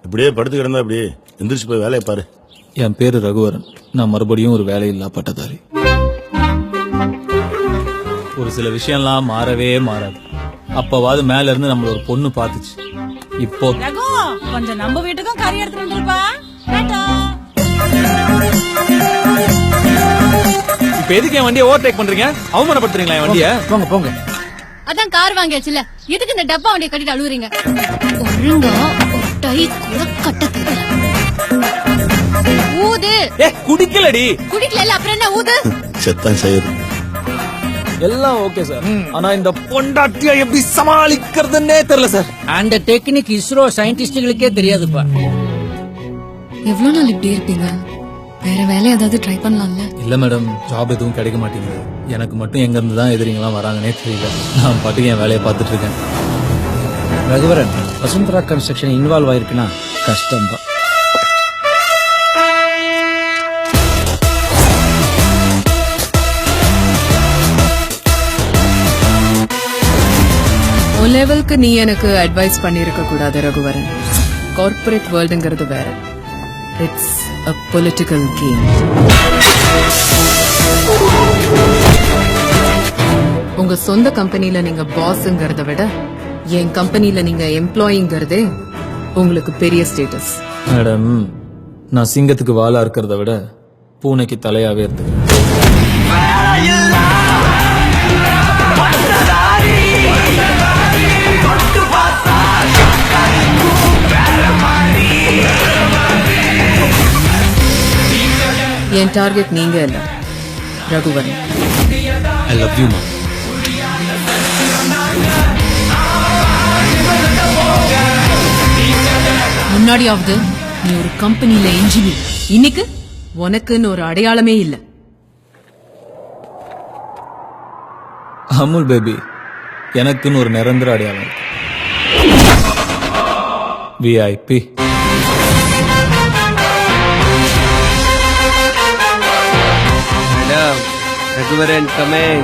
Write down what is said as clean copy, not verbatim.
இப்படியே படுத்து கிடந்தா அப்படியே எந்திரிச்சு போய் வேலையை பாரு. என் பேரு ரகுவரன். நான் மறுபடியும் ஒரு வேலையில்லா பட்டதாரி. ஒரு சில விஷயம்லாம் மாறவே மாறாது. அப்பவாது மேல இருந்து நம்மள ஒரு பொண்ணு பாத்துச்சு. இப்போ ரகு கொஞ்சம் நம்ம வீட்டுக்கும் கறி எடுத்துட்டு வந்துருப்பா. இப்ப எதுக்கு என் வண்டியை ஓவர்டேக் பண்றீங்க? அவமானப்படுத்துறீங்களா என் வண்டியை? போங்க போங்க. அதான் கார் வாங்கியாச்சுல, எதுக்கு இந்த டப்பா வண்டியை கட்டிட்டு அழுவுறீங்க? ஒழுங்கா ஒரு டை கூட கட்ட தெரியல. ஊது. குடிக்கலடி. குடிக்கல, அப்புறம் என்ன ஊது? செத்தான் செய்யுது. எல்லாம் ஓகே சார், ஆனா இந்த பொண்டாட்டியா எப்படி சமாளிக்கிறதுன்னே தெரியல சார். அந்த டெக்னிக் இஸ்ரோ சயின்டிஸ்டுகளுக்கே தெரியாதுப்பா. எவ்வளவு நாள் இப்படி இருப்பீங்க? வேற வேலை ஏதாவது ட்ரை பண்ணலாம்ல? இல்ல மேடம், ஜாப் எதுவும் கிடைக்க மாட்டேங்குது. எனக்கு மட்டும் எங்க இருந்து தான் எதிரிங்களாம் வராங்கன்னே தெரியல. நான் பாட்டுக்கு என் வேலையை பார்த்துட்டு இருக்கேன். ரகுவரன், வசுந்தரா கன்ஸ்ட்ரக்ஷன் இன்வால்வ் ஆயிருக்குன்னா கஷ்டம் தான். லெவலுக்கு நீ எனக்கு அட்வைஸ் பண்ணிருக்க கூடாது ரகுவரன். கார்ப்பரேட் வேர்ல்டுங்கிறது வேற. It's a political game. உங்க சொந்த கம்பெனில நீங்க பாஸ்ங்கிறத விட என் கம்பெனில நீங்க எம்ப்ளாயிங்கிறதே உங்களுக்கு பெரிய ஸ்டேட்டஸ். மேடம், நான் சிங்கத்துக்கு வாலா இருக்கிறத விட பூனைக்கு தலையாவே இருக்கு. என் டார்கெட் நீங்க இல்ல ரகுவரன். ஐ லவ் யூ மா. முன்னாடியாவது நீ ஒரு கம்பெனில இன்ஜினியர், இன்னைக்கு உனக்குன்னு ஒரு அடையாளமே இல்ல. அமுல் பேபி, எனக்குன்னு ஒரு நிரந்தர அடையாளம் இருக்கு. விஐபி. Raghuvaran, come in.